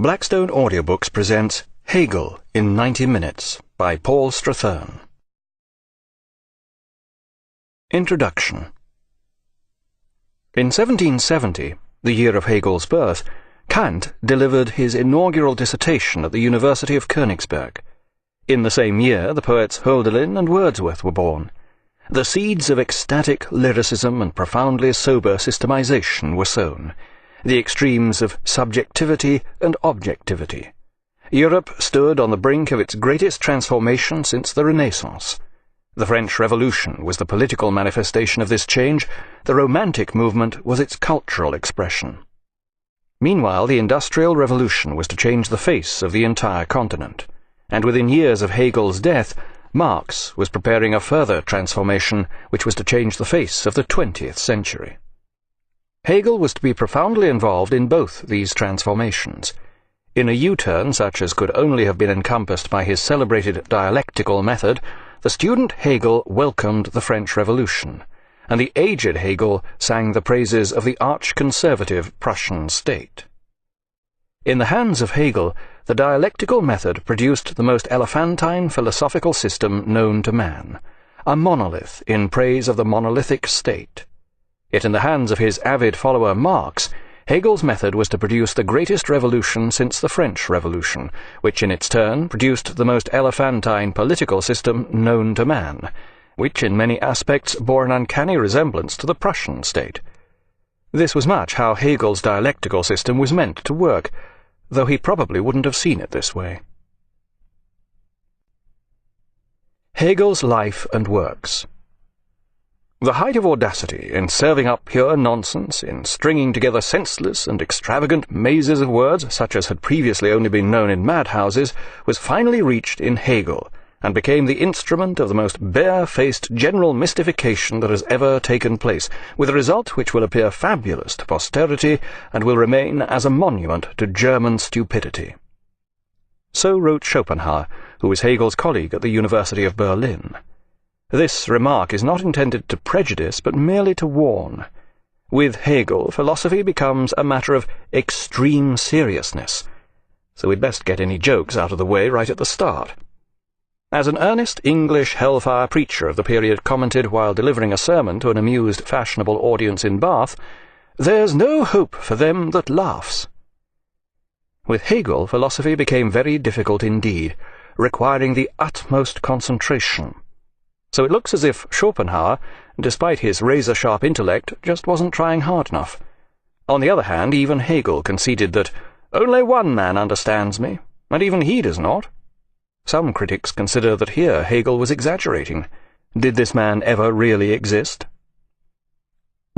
Blackstone Audiobooks presents Hegel in 90 Minutes by Paul Strathern. Introduction. In 1770, the year of Hegel's birth, Kant delivered his inaugural dissertation at the University of Königsberg. In the same year, the poets Hölderlin and Wordsworth were born. The seeds of ecstatic lyricism and profoundly sober systemization were sown. The extremes of subjectivity and objectivity. Europe stood on the brink of its greatest transformation since the Renaissance. The French Revolution was the political manifestation of this change. The Romantic movement was its cultural expression. Meanwhile, the Industrial Revolution was to change the face of the entire continent, and within years of Hegel's death, Marx was preparing a further transformation which was to change the face of the 20th century. Hegel was to be profoundly involved in both these transformations. In a U-turn such as could only have been encompassed by his celebrated dialectical method, the student Hegel welcomed the French Revolution, and the aged Hegel sang the praises of the arch-conservative Prussian state. In the hands of Hegel, the dialectical method produced the most elephantine philosophical system known to man, a monolith in praise of the monolithic state. Yet in the hands of his avid follower Marx, Hegel's method was to produce the greatest revolution since the French Revolution, which in its turn produced the most elephantine political system known to man, which in many aspects bore an uncanny resemblance to the Prussian state. This was much how Hegel's dialectical system was meant to work, though he probably wouldn't have seen it this way. Hegel's life and works. The height of audacity in serving up pure nonsense, in stringing together senseless and extravagant mazes of words such as had previously only been known in madhouses, was finally reached in Hegel, and became the instrument of the most bare-faced general mystification that has ever taken place, with a result which will appear fabulous to posterity and will remain as a monument to German stupidity. So wrote Schopenhauer, who was Hegel's colleague at the University of Berlin. This remark is not intended to prejudice, but merely to warn. With Hegel, philosophy becomes a matter of extreme seriousness, so we'd best get any jokes out of the way right at the start. As an earnest English hellfire preacher of the period commented while delivering a sermon to an amused, fashionable audience in Bath, "There's no hope for them that laughs." With Hegel, philosophy became very difficult indeed, requiring the utmost concentration. So it looks as if Schopenhauer, despite his razor-sharp intellect, just wasn't trying hard enough. On the other hand, even Hegel conceded that only one man understands me, and even he does not. Some critics consider that here Hegel was exaggerating. Did this man ever really exist?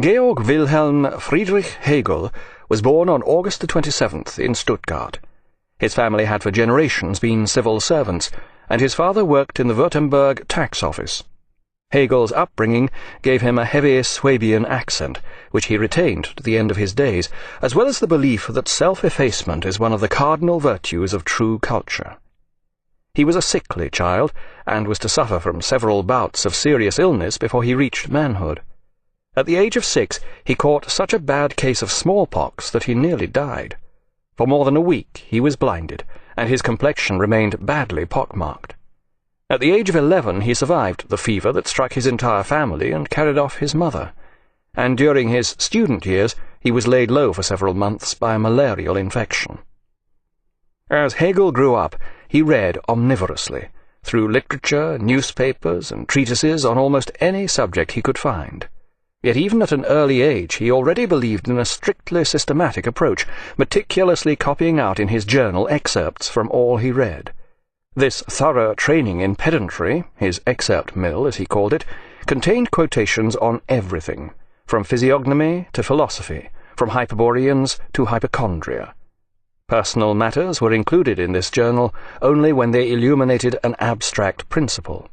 Georg Wilhelm Friedrich Hegel was born on August the 27th in Stuttgart. His family had for generations been civil servants, and his father worked in the Württemberg tax office. Hegel's upbringing gave him a heavy Swabian accent, which he retained to the end of his days, as well as the belief that self-effacement is one of the cardinal virtues of true culture. He was a sickly child, and was to suffer from several bouts of serious illness before he reached manhood. At the age of 6, he caught such a bad case of smallpox that he nearly died. For more than a week he was blinded, and his complexion remained badly pockmarked. At the age of 11 he survived the fever that struck his entire family and carried off his mother, and during his student years he was laid low for several months by a malarial infection. As Hegel grew up, he read omnivorously, through literature, newspapers, and treatises on almost any subject he could find. Yet even at an early age he already believed in a strictly systematic approach, meticulously copying out in his journal excerpts from all he read. This thorough training in pedantry, his excerpt mill as he called it, contained quotations on everything, from physiognomy to philosophy, from Hyperboreans to hypochondria. Personal matters were included in this journal only when they illuminated an abstract principle.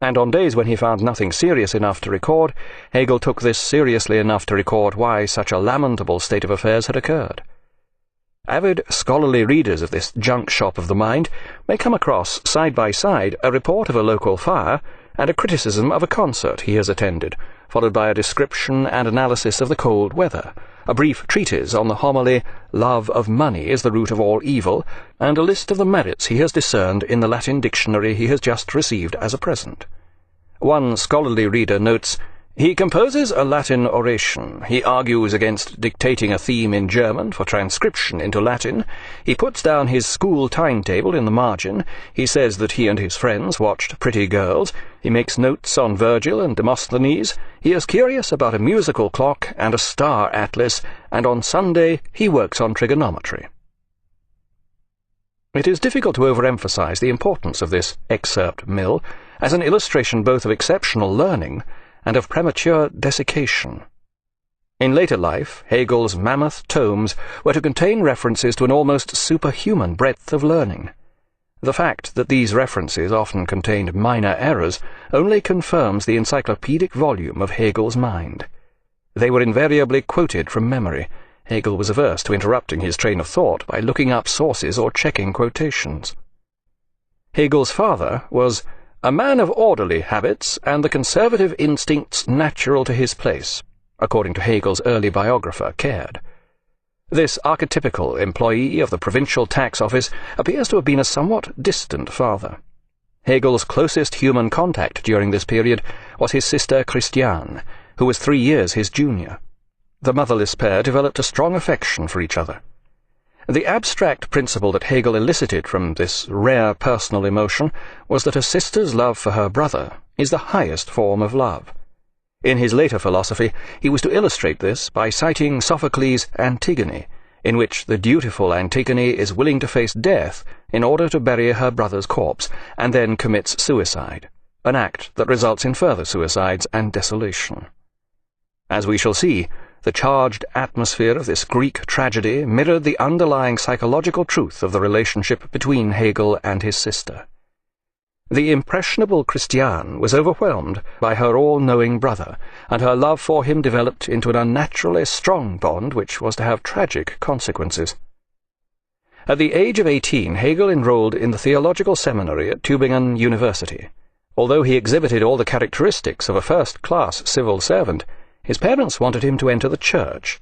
And on days when he found nothing serious enough to record, Hegel took this seriously enough to record why such a lamentable state of affairs had occurred. Avid scholarly readers of this junk shop of the mind may come across, side by side, a report of a local fire and a criticism of a concert he has attended, followed by a description and analysis of the cold weather, a brief treatise on the homily "Love of Money is the Root of All Evil," and a list of the merits he has discerned in the Latin dictionary he has just received as a present. One scholarly reader notes, "He composes a Latin oration. He argues against dictating a theme in German for transcription into Latin. He puts down his school timetable in the margin. He says that he and his friends watched pretty girls. He makes notes on Virgil and Demosthenes. He is curious about a musical clock and a star atlas, and on Sunday he works on trigonometry." It is difficult to overemphasize the importance of this excerpt mill as an illustration both of exceptional learning and of premature desiccation. In later life, Hegel's mammoth tomes were to contain references to an almost superhuman breadth of learning. The fact that these references often contained minor errors only confirms the encyclopedic volume of Hegel's mind. They were invariably quoted from memory. Hegel was averse to interrupting his train of thought by looking up sources or checking quotations. Hegel's father was "a man of orderly habits and the conservative instincts natural to his place," according to Hegel's early biographer, Caird. This archetypical employee of the provincial tax office appears to have been a somewhat distant father. Hegel's closest human contact during this period was his sister Christiane, who was 3 years his junior. The motherless pair developed a strong affection for each other. The abstract principle that Hegel elicited from this rare personal emotion was that a sister's love for her brother is the highest form of love. In his later philosophy, he was to illustrate this by citing Sophocles' Antigone, in which the dutiful Antigone is willing to face death in order to bury her brother's corpse, and then commits suicide, an act that results in further suicides and desolation. As we shall see, the charged atmosphere of this Greek tragedy mirrored the underlying psychological truth of the relationship between Hegel and his sister. The impressionable Christiane was overwhelmed by her all-knowing brother, and her love for him developed into an unnaturally strong bond which was to have tragic consequences. At the age of 18, Hegel enrolled in the theological seminary at Tübingen University. Although he exhibited all the characteristics of a first-class civil servant, his parents wanted him to enter the church.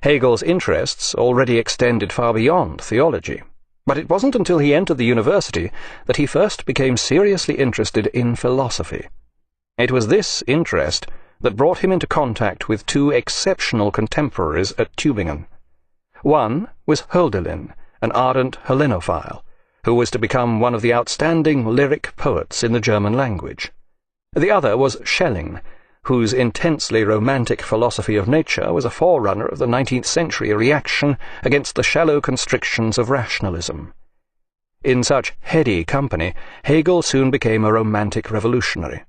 Hegel's interests already extended far beyond theology, but it wasn't until he entered the university that he first became seriously interested in philosophy. It was this interest that brought him into contact with 2 exceptional contemporaries at Tübingen. One was Hölderlin, an ardent Hellenophile, who was to become one of the outstanding lyric poets in the German language. The other was Schelling, whose intensely romantic philosophy of nature was a forerunner of the 19th century reaction against the shallow constrictions of rationalism. In such heady company, Hegel soon became a romantic revolutionary.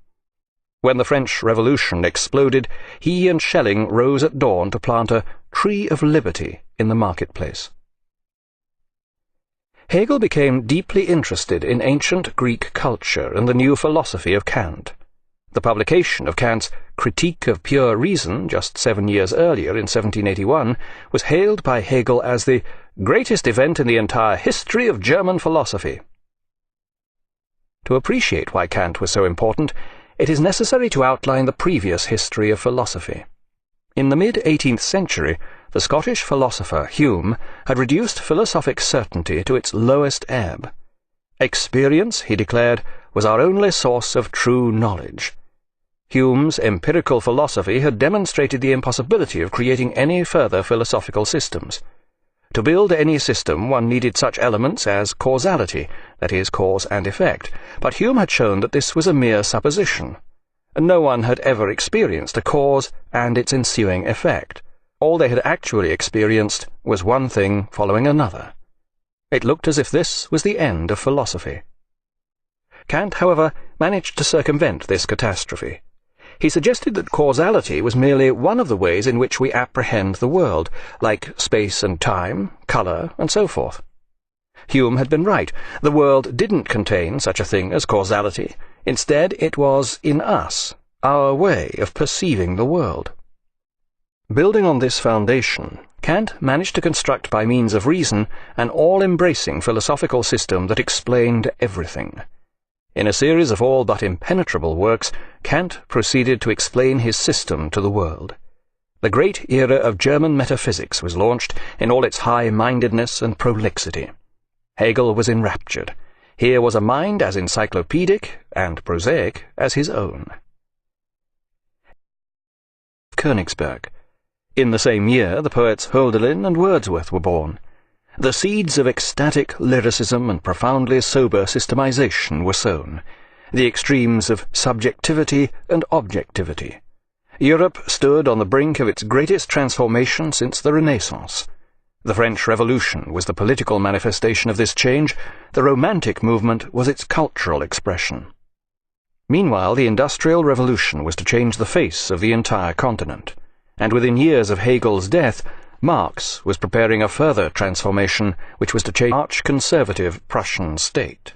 When the French Revolution exploded, he and Schelling rose at dawn to plant a tree of liberty in the marketplace. Hegel became deeply interested in ancient Greek culture and the new philosophy of Kant. The publication of Kant's Critique of Pure Reason just 7 years earlier, in 1781, was hailed by Hegel as the greatest event in the entire history of German philosophy. To appreciate why Kant was so important, it is necessary to outline the previous history of philosophy. In the mid-18th century, the Scottish philosopher Hume had reduced philosophic certainty to its lowest ebb. Experience, he declared, was our only source of true knowledge. Hume's empirical philosophy had demonstrated the impossibility of creating any further philosophical systems. To build any system, one needed such elements as causality, that is, cause and effect, but Hume had shown that this was a mere supposition. No one had ever experienced a cause and its ensuing effect. All they had actually experienced was one thing following another. It looked as if this was the end of philosophy. Kant, however, managed to circumvent this catastrophe. He suggested that causality was merely one of the ways in which we apprehend the world, like space and time, colour, and so forth. Hume had been right. The world didn't contain such a thing as causality. Instead, it was in us, our way of perceiving the world. Building on this foundation, Kant managed to construct by means of reason an all-embracing philosophical system that explained everything. In a series of all but impenetrable works, Kant proceeded to explain his system to the world. The great era of German metaphysics was launched in all its high-mindedness and prolixity. Hegel was enraptured. Here was a mind as encyclopedic and prosaic as his own. Königsberg. In the same year, the poets Hölderlin and Wordsworth were born. The seeds of ecstatic lyricism and profoundly sober systemization were sown, the extremes of subjectivity and objectivity. Europe stood on the brink of its greatest transformation since the Renaissance. The French Revolution was the political manifestation of this change. The Romantic movement was its cultural expression. Meanwhile, the Industrial Revolution was to change the face of the entire continent, and within years of Hegel's death, Marx was preparing a further transformation which was to change the arch-conservative Prussian state.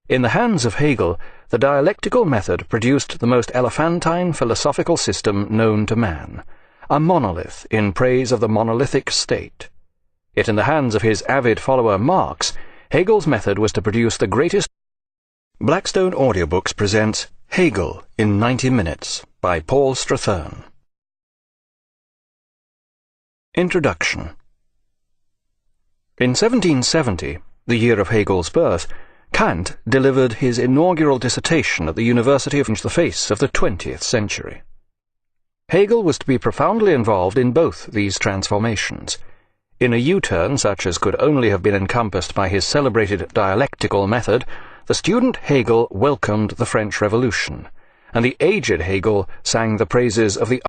In the hands of Hegel, the dialectical method produced the most elephantine philosophical system known to man, a monolith in praise of the monolithic state. Yet in the hands of his avid follower Marx, Hegel's method was to produce the greatest. Blackstone Audiobooks presents Hegel in 90 Minutes by Paul Strathern. Introduction. In 1770, the year of Hegel's birth, Kant delivered his inaugural dissertation at the University of the face of the 20th century. Hegel was to be profoundly involved in both these transformations. In a U-turn such as could only have been encompassed by his celebrated dialectical method, the student Hegel welcomed the French Revolution, and the aged Hegel sang the praises of the